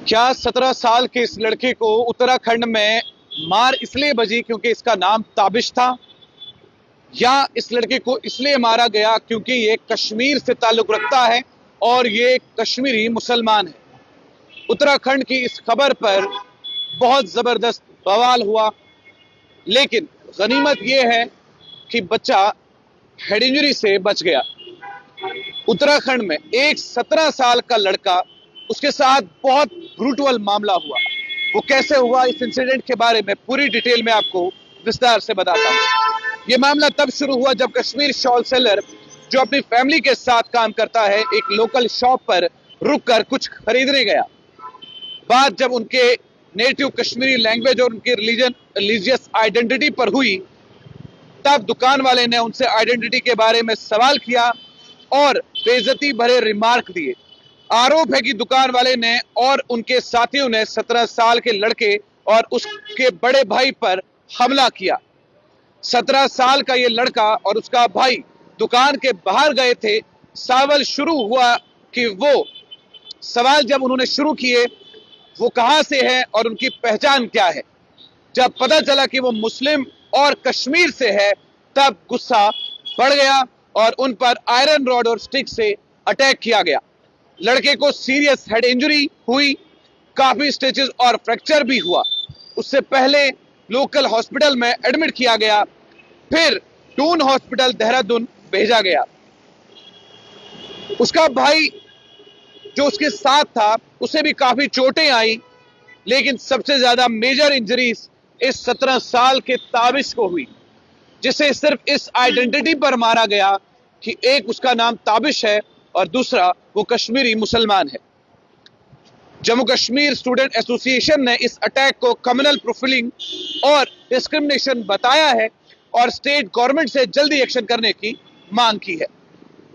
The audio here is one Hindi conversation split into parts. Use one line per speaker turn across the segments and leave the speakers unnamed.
क्या 17 साल के इस लड़के को उत्तराखंड में मार इसलिए बजी क्योंकि इसका नाम ताबिश था, या इस लड़के को इसलिए मारा गया क्योंकि ये कश्मीर से ताल्लुक रखता है और ये कश्मीरी मुसलमान है? उत्तराखंड की इस खबर पर बहुत जबरदस्त बवाल हुआ, लेकिन गनीमत यह है कि बच्चा हेड इंजरी से बच गया। उत्तराखंड में एक 17 साल का लड़का, उसके साथ बहुत ब्रूटल मामला हुआ। वो कैसे हुआ, इस इंसिडेंट के बारे में पूरी डिटेल में आपको विस्तार से बताता हूं। ये मामला तब शुरू हुआ जब कश्मीर शॉल सेलर, जो अपनी फैमिली के साथ काम करता है, एक लोकल शॉप पर रुककर कुछ खरीदने गया। बात जब उनके नेटिव कश्मीरी लैंग्वेज और उनके रिलीजियस आइडेंटिटी पर हुई, तब दुकान वाले ने उनसे आइडेंटिटी के बारे में सवाल किया और बेइज्जती भरे रिमार्क दिए। आरोप है कि दुकान वाले ने और उनके साथियों ने 17 साल के लड़के और उसके बड़े भाई पर हमला किया। 17 साल का ये लड़का और उसका भाई दुकान के बाहर गए थे। सवाल शुरू हुआ कि सवाल जब उन्होंने शुरू किए, वो कहां से है और उनकी पहचान क्या है। जब पता चला कि वो मुस्लिम और कश्मीर से है, तब गुस्सा बढ़ गया और उन पर आयरन रॉड और स्टिक से अटैक किया गया। लड़के को सीरियस हेड इंजरी हुई, काफी स्टिचेस और फ्रैक्चर भी हुआ। उससे पहले लोकल हॉस्पिटल में एडमिट किया गया, फिर टून हॉस्पिटल देहरादून भेजा गया। उसका भाई जो उसके साथ था, उसे भी काफी चोटें आई, लेकिन सबसे ज्यादा मेजर इंजरीज इस 17 साल के ताबिश को हुई, जिसे सिर्फ इस आइडेंटिटी पर मारा गया कि एक उसका नाम ताबिश है और दूसरा वो कश्मीरी मुसलमान है। जम्मू कश्मीर स्टूडेंट एसोसिएशन ने इस अटैक को कम्युनल प्रोफाइलिंग और डिस्क्रिमिनेशन बताया है और स्टेट गवर्नमेंट से जल्दी एक्शन करने की मांग की है।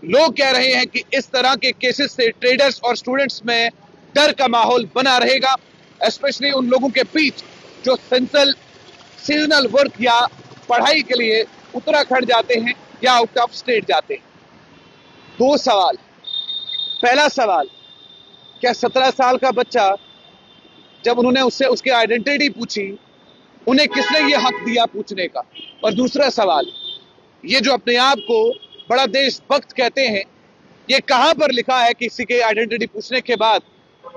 लोग कह रहे हैं कि इस तरह के केसेस से ट्रेडर्स और स्टूडेंट्स में डर का माहौल बना रहेगा, स्पेशली उन लोगों के बीच जो सीजनल वर्क या पढ़ाई के लिए उत्तराखंड जाते हैं या आउट ऑफ स्टेट जाते हैं। दो सवाल। पहला सवाल, क्या 17 साल का बच्चा, जब उन्होंने उससे उसकी आइडेंटिटी पूछी, उन्हें किसने ये हक दिया पूछने का? और दूसरा सवाल, ये जो अपने आप को बड़ा देशभक्त कहते हैं, ये कहां पर लिखा है कि किसी के आइडेंटिटी पूछने के बाद,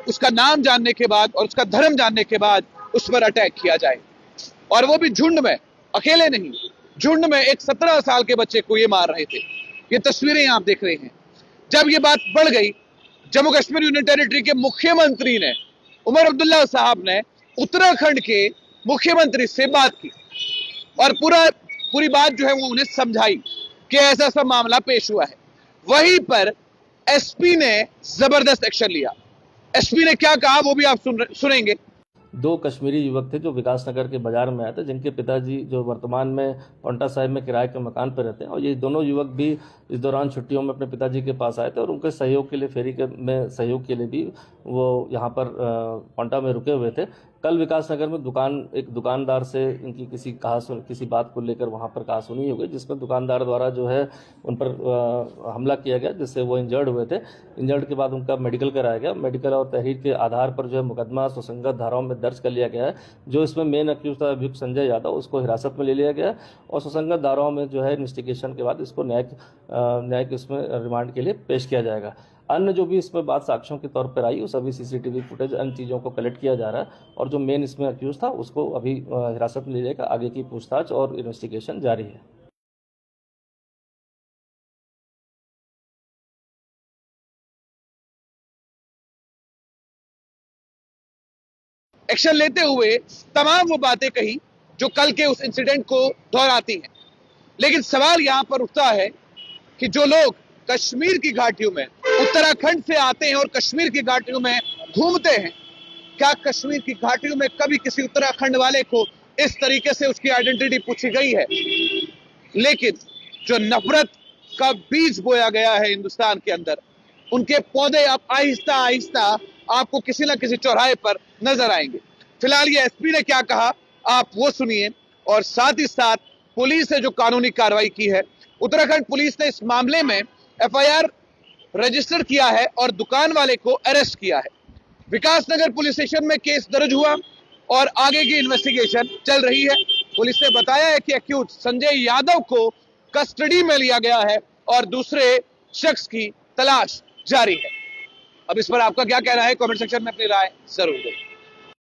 उसका नाम जानने के बाद और उसका धर्म जानने के बाद उस पर अटैक किया जाए, और वो भी झुंड में, अकेले नहीं, झुंड में एक 17 साल के बच्चे को ये मार रहे थे। ये तस्वीरें आप देख रहे हैं। जब ये बात बढ़ गई, जम्मू कश्मीर यूनियन टेरिटरी के मुख्यमंत्री ने, उमर अब्दुल्ला साहब ने, उत्तराखंड के मुख्यमंत्री से बात की और पूरी बात जो है वो उन्हें समझाई कि ऐसा सब मामला पेश हुआ है। वहीं पर एसपी ने जबरदस्त एक्शन लिया। एसपी ने क्या कहा वो भी आप सुनेंगे।
दो कश्मीरी युवक थे जो विकास नगर के बाजार में आए थे, जिनके पिताजी जो वर्तमान में पांवटा साहिब में किराए के मकान पर रहते हैं, और ये दोनों युवक भी इस दौरान छुट्टियों में अपने पिताजी के पास आए थे और उनके सहयोग के लिए, फेरी में सहयोग के लिए भी वो यहाँ पर पांवटा में रुके हुए थे। कल विकास नगर में एक दुकानदार से इनकी किसी बात को लेकर वहाँ पर कहासुनी हो गई, जिसमें दुकानदार द्वारा जो है उन पर हमला किया गया, जिससे वो इंजर्ड हुए थे। इंजर्ड के बाद उनका मेडिकल कराया गया। मेडिकल और तहरीर के आधार पर जो है मुकदमा सुसंगत धाराओं में दर्ज कर लिया गया है। जो इसमें मेन अक्यूज था अभियुक्त संजय यादव, उसको हिरासत में ले लिया गया और सुसंगत धाराओं में जो है इन्वेस्टिगेशन के बाद इसको न्यायिक इसमें रिमांड के लिए पेश किया जाएगा। अन्य जो भी इसमें बात साक्ष्यों के तौर पर आई, वो सभी सीसीटीवी फुटेज, अन्य चीज़ों को कलेक्ट किया जा रहा है और जो मेन इसमें अक्यूज था उसको अभी हिरासत में ले जाएगा। आगे की पूछताछ और इन्वेस्टिगेशन जारी है।
एक्शन लेते हुए तमाम वो बातें कही जो कल के उस इंसिडेंट को दोहराती हैं। लेकिन सवाल यहां पर उठता है कि जो लोग कश्मीर की घाटियों में उत्तराखंड से आते हैं और कश्मीर की घाटियों में घूमते हैं, क्या कश्मीर की घाटियों में कभी किसी उत्तराखंड वाले को इस तरीके से उसकी आइडेंटिटी पूछी गई है? लेकिन जो नफरत का बीज बोया गया है हिंदुस्तान के अंदर, उनके पौधे अब आहिस्ता आहिस्ता आपको किसी न किसी चौराहे पर नजर आएंगे। फिलहाल ये एसपी ने क्या कहा, आप वो सुनिए, और साथ ही साथ पुलिस ने जो कानूनी कार्रवाई की है। उत्तराखंड पुलिस ने इस मामले में एफआईआर रजिस्टर किया है और दुकान वाले को अरेस्ट किया है। विकासनगर पुलिस स्टेशन में केस दर्ज हुआ और आगे की इन्वेस्टिगेशन चल रही है। पुलिस ने बताया है कि एक्यूज संजय यादव को कस्टडी में लिया गया है और दूसरे शख्स की तलाश जारी है। अब इस पर आपका क्या कहना है, कमेंट सेक्शन में अपनी राय जरूर दें।